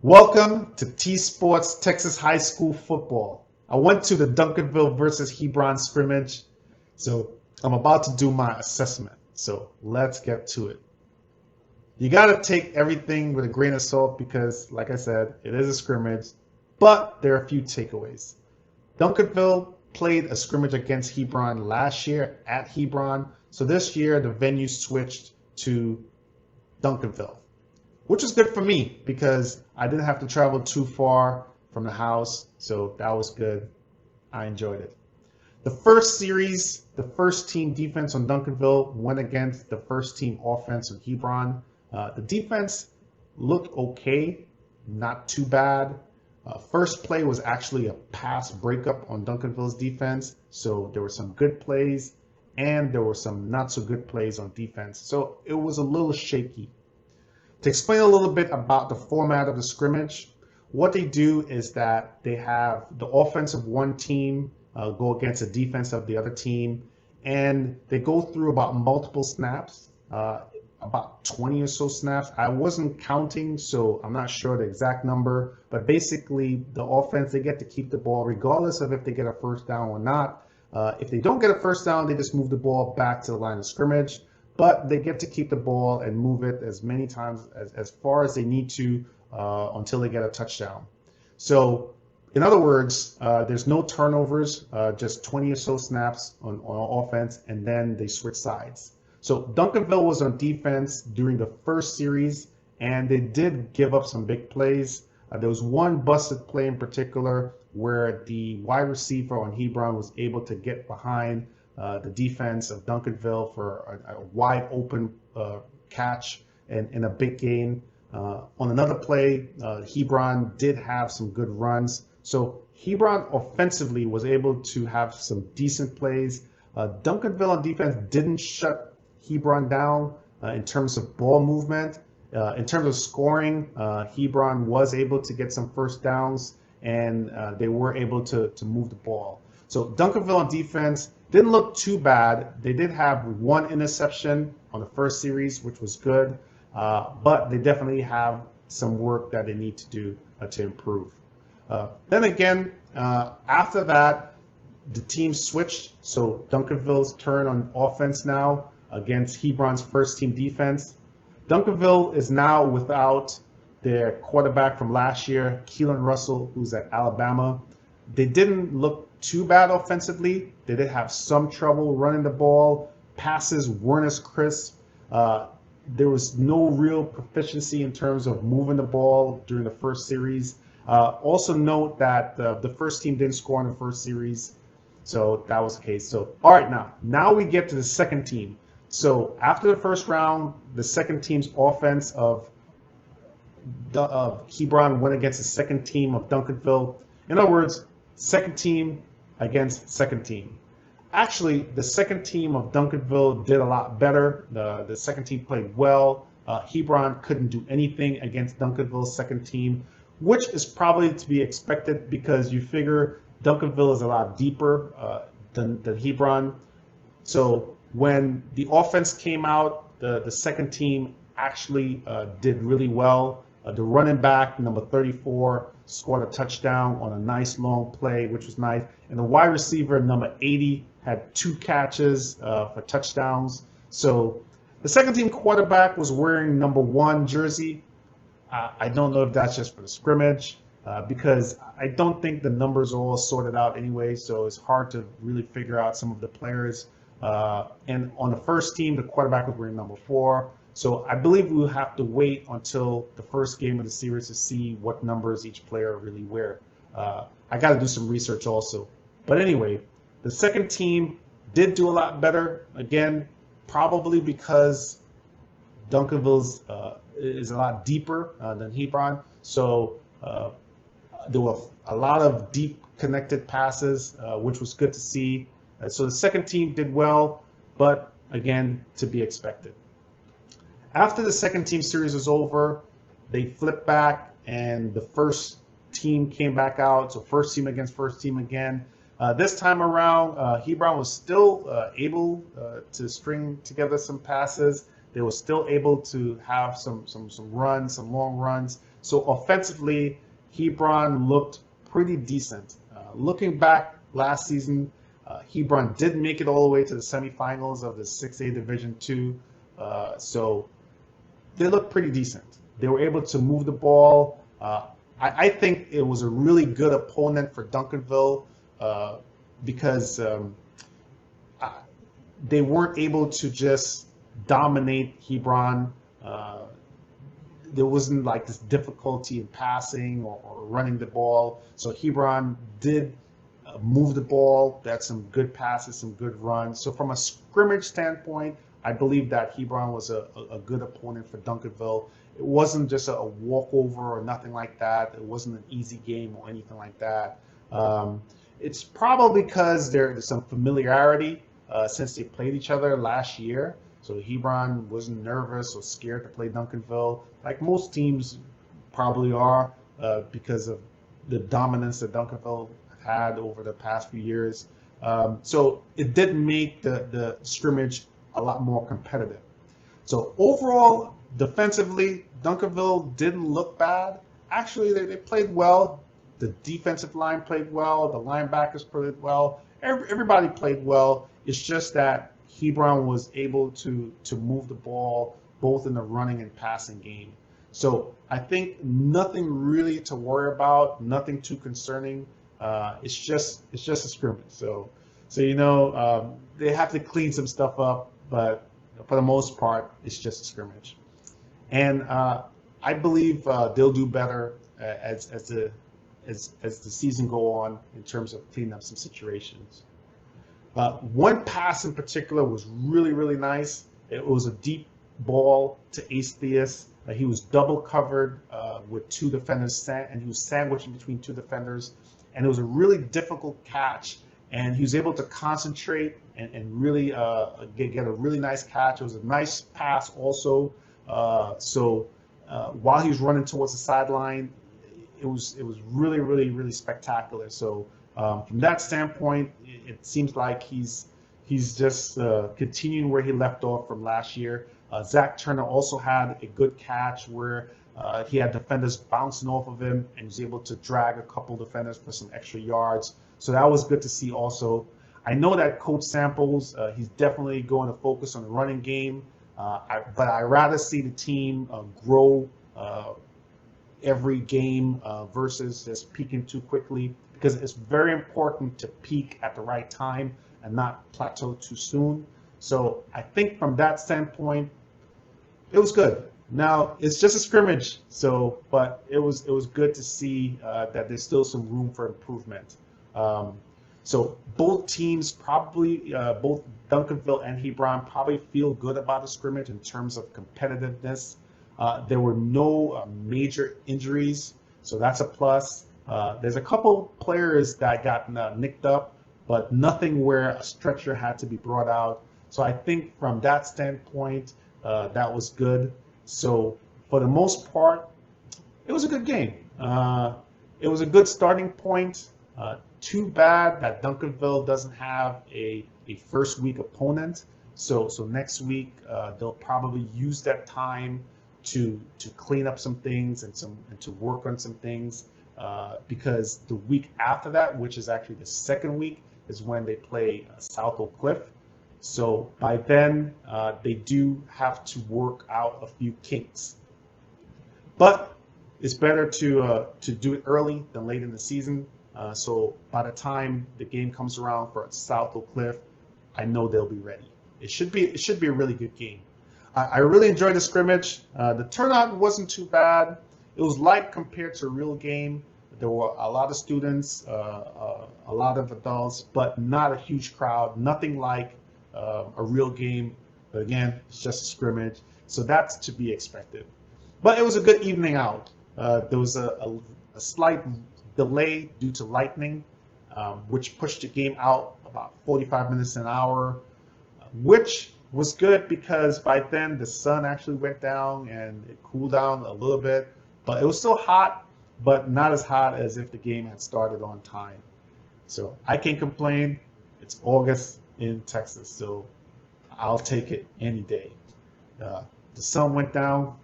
Welcome to T-Sports Texas High School Football. I went to the Duncanville versus Hebron scrimmage, so I'm about to do my assessment. So let's get to it. You got to take everything with a grain of salt because, like I said, it is a scrimmage, but there are a few takeaways. Duncanville played a scrimmage against Hebron last year at Hebron, so this year the venue switched to Duncanville, which is good for me because I didn't have to travel too far from the house, so that was good. I enjoyed it. The first series, the first team defense on Duncanville went against the first team offense on Hebron. The defense looked okay, not too bad. First play was actually a pass breakup on Duncanville's defense, so there were some good plays and there were some not so good plays on defense, so it was a little shaky. To explain a little bit about the format of the scrimmage, what they do is that they have the offense of one team go against the defense of the other team, and they go through about multiple snaps, about 20 or so snaps. I wasn't counting, so I'm not sure the exact number, but basically the offense, they get to keep the ball regardless of if they get a first down or not. If they don't get a first down, they just move the ball back to the line of scrimmage. But they get to keep the ball and move it as many times as far as they need to until they get a touchdown. So, in other words, there's no turnovers, just 20 or so snaps on offense, and then they switch sides. So Duncanville was on defense during the first series, and they did give up some big plays. There was one busted play in particular where the wide receiver on Hebron was able to get behind the defense of Duncanville for a wide open catch and a big gain. On another play, Hebron did have some good runs. So Hebron offensively was able to have some decent plays. Duncanville on defense didn't shut Hebron down in terms of ball movement. In terms of scoring, Hebron was able to get some first downs, and they were able to move the ball. So Duncanville on defense didn't look too bad. They did have one interception on the first series, which was good, but they definitely have some work that they need to do to improve. Then again, after that, the team switched. So Duncanville's turn on offense now against Hebron's first team defense. Duncanville is now without their quarterback from last year, Keelan Russell, who's at Alabama. They didn't look too bad offensively. They did have some trouble running the ball. Passes weren't as crisp. There was no real proficiency in terms of moving the ball during the first series. Also note that the first team didn't score in the first series, so that was the case. So, all right, now we get to the second team. So after the first round, the second team's offense of Hebron went against the second team of Duncanville. In other words, second team against second team. Actually, the second team of Duncanville did a lot better. The second team played well. Hebron couldn't do anything against Duncanville's second team, which is probably to be expected because you figure Duncanville is a lot deeper than Hebron. So when the offense came out, the second team actually did really well. The running back, number 34, scored a touchdown on a nice long play, which was nice. And the wide receiver, number 80, had 2 catches for touchdowns. So the second team quarterback was wearing number 1 jersey. I don't know if that's just for the scrimmage because I don't think the numbers are all sorted out anyway, so it's hard to really figure out some of the players. And on the first team, the quarterback was wearing number 4. So I believe we'll have to wait until the first game of the series to see what numbers each player really wear. I got to do some research also. But anyway, the second team did do a lot better. Again, probably because Duncanville's is a lot deeper than Hebron. So there were a lot of deep connected passes, which was good to see. So the second team did well, but again, to be expected. After the second team series was over, they flipped back and the first team came back out. So first team against first team again. This time around, Hebron was still able to string together some passes. They were still able to have some runs, some long runs. So offensively, Hebron looked pretty decent. Looking back last season, Hebron did make it all the way to the semifinals of the 6A Division II. So they looked pretty decent. They were able to move the ball. I think it was a really good opponent for Duncanville because they weren't able to just dominate Hebron. There wasn't like this difficulty in passing or running the ball. So Hebron did move the ball. They had some good passes, some good runs. So from a scrimmage standpoint, I believe that Hebron was a good opponent for Duncanville. It wasn't just a walkover or nothing like that. It wasn't an easy game or anything like that. It's probably because there's some familiarity since they played each other last year. So Hebron wasn't nervous or scared to play Duncanville, like most teams probably are, because of the dominance that Duncanville had over the past few years. So it did make the scrimmage a lot more competitive. So overall, defensively, Duncanville didn't look bad. Actually, they played well. The defensive line played well. The linebackers played well. Everybody played well. It's just that Hebron was able to move the ball both in the running and passing game. So I think nothing really to worry about, nothing too concerning. It's just a scrimmage. So they have to clean some stuff up, but for the most part, it's just a scrimmage. And I believe they'll do better as the season go on in terms of cleaning up some situations. One pass in particular was really, really nice. It was a deep ball to Ace Theus. He was double covered with two defenders, and he was sandwiched between two defenders. And it was a really difficult catch. And he was able to concentrate and really get a really nice catch. It was a nice pass also. So while he was running towards the sideline, it was really, really, really spectacular. So from that standpoint, it seems like he's just continuing where he left off from last year. Zach Turner also had a good catch where he had defenders bouncing off of him and was able to drag a couple defenders for some extra yards. So that was good to see also. I know that Coach Samples, he's definitely going to focus on the running game, but I'd rather see the team grow every game versus just peaking too quickly, because it's very important to peak at the right time and not plateau too soon. So I think from that standpoint, it was good. Now it's just a scrimmage, but it was good to see that there's still some room for improvement. So both teams probably, both Duncanville and Hebron probably feel good about the scrimmage in terms of competitiveness. There were no major injuries, so that's a plus. There's a couple players that got nicked up, but nothing where a stretcher had to be brought out. So I think from that standpoint, that was good. So for the most part, it was a good game. It was a good starting point. Too bad that Duncanville doesn't have a first week opponent. So next week they'll probably use that time to clean up some things and to work on some things, because the week after that, which is actually the second week, is when they play South Oak Cliff. So by then they do have to work out a few kinks. But it's better to do it early than late in the season. So by the time the game comes around for South Oak Cliff, I know they'll be ready. It should be a really good game. I really enjoyed the scrimmage. The turnout wasn't too bad. It was light compared to a real game. There were a lot of students, a lot of adults, but not a huge crowd. Nothing like a real game. But again, it's just a scrimmage, so that's to be expected. But it was a good evening out. There was a slight delay due to lightning, which pushed the game out about 45 minutes an hour, which was good because by then the sun actually went down and it cooled down a little bit. But it was still hot, but not as hot as if the game had started on time. So I can't complain. It's August in Texas, so I'll take it any day. The sun went down.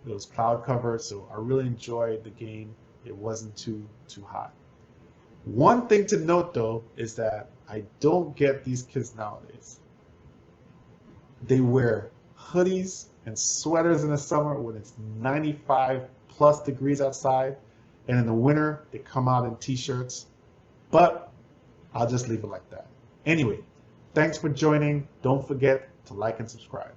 It was cloud cover, so I really enjoyed the game. It wasn't too hot. One thing to note though is that I don't get these kids nowadays. They wear hoodies and sweaters in the summer when it's 95 plus degrees outside, and in the winter they come out in t-shirts. But I'll just leave it like that. Anyway, thanks for joining. Don't forget to like and subscribe.